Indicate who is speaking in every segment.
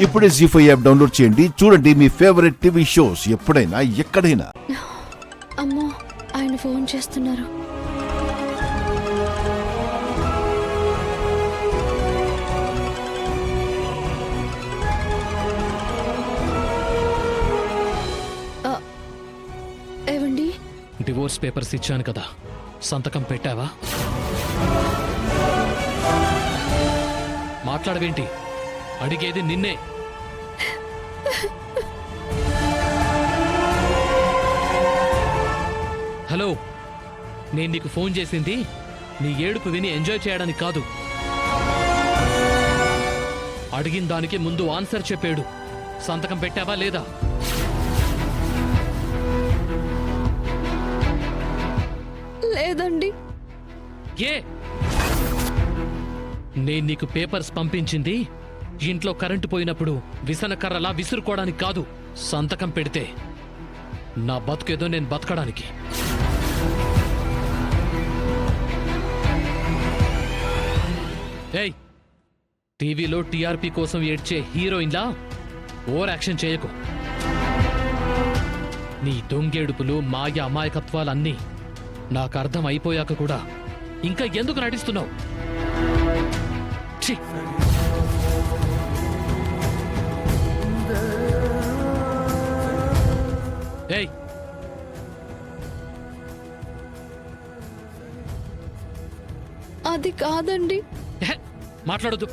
Speaker 1: ఇప్పుడే జీ5 app download చేయండి. చూడండి మీ ఫేవరెట్ టీవీ షోస్ ఎప్పుడైనా ఎక్కడైనా.
Speaker 2: అమ్మో, ఆయన ఫోన్ చేస్తున్నారు. ఏవండి,
Speaker 3: డివోర్స్ పేపర్స్ ఇచ్చాను కదా, సంతకం పెట్టావా? మాట్లాడవేంటి? అడిగేది నిన్నే. హలో, నేను నీకు ఫోన్ చేసింది నీ ఏడుపు విని ఎంజాయ్ చేయడానికి కాదు. అడిగిన దానికి ముందు ఆన్సర్ చెప్పాడు. సంతకం పెట్టావా లేదా?
Speaker 2: లేదండి.
Speaker 3: ఏ? నేను నీకు పేపర్స్ పంపించింది ఇంట్లో కరెంటు పోయినప్పుడు విసనకర్రలా విసురుకోవడానికి కాదు. సంతకం పెడితే నా బతుకేదో నేను బతకడానికి. ఏయ్, టీవీలో టీఆర్పీ కోసం ఏడ్చే హీరోయిన్లా ఓవర్ యాక్షన్ చేయకు. నీ దొంగేడుపులు, మాయ అమాయకత్వాలన్నీ నాకు అర్థం అయిపోయాక కూడా ఇంకా ఎందుకు నటిస్తున్నావు? ఛీ! ఏయ్,
Speaker 2: అది కాదండి.
Speaker 3: మాట్లాడొద్దు.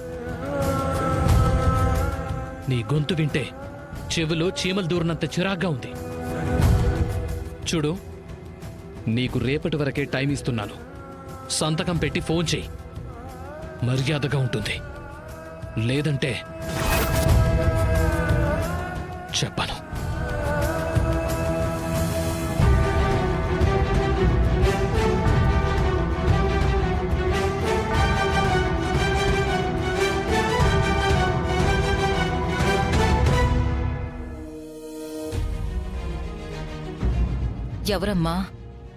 Speaker 3: నీ గొంతు వింటే చెవులో చీమలు దూరినంత చిరాగ్గా ఉంది. చూడు, నీకు రేపటి వరకే టైం ఇస్తున్నాను. సంతకం పెట్టి ఫోన్ చెయ్యి. మర్యాదగా ఉంటుంది. లేదంటే చెప్పను.
Speaker 4: ఎవరమ్మా?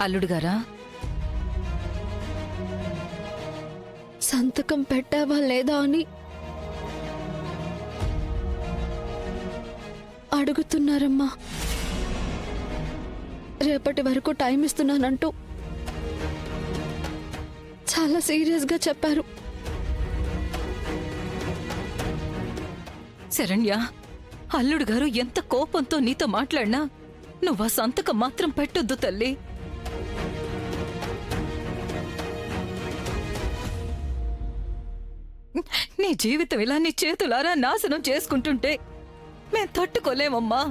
Speaker 4: అల్లుడు గారా?
Speaker 2: సంతకం పెట్టావా లేదా అని అడుగుతున్నారమ్మా. రేపటి వరకు టైం ఇస్తున్నానంటూ చాలా సీరియస్గా చెప్పారు.
Speaker 4: శరణ్య, అల్లుడు గారు ఎంత కోపంతో నీతో మాట్లాడినా నువ్వు ఆ సంతకం మాత్రం పెట్టొద్దు తల్లి. నీ జీవితం ఇలా నీ చేతులారా నాశనం చేసుకుంటుంటే మేం తట్టుకోలేమమ్మా.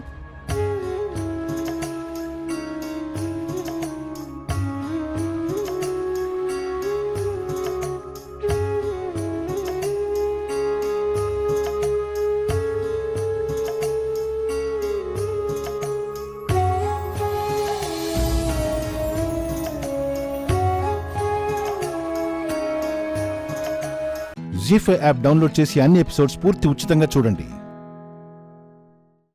Speaker 1: జీ5 యాప్ డౌన్లోడ్ చేసి అన్ని ఎపిసోడ్స్ పూర్తి ఉచితంగా చూడండి.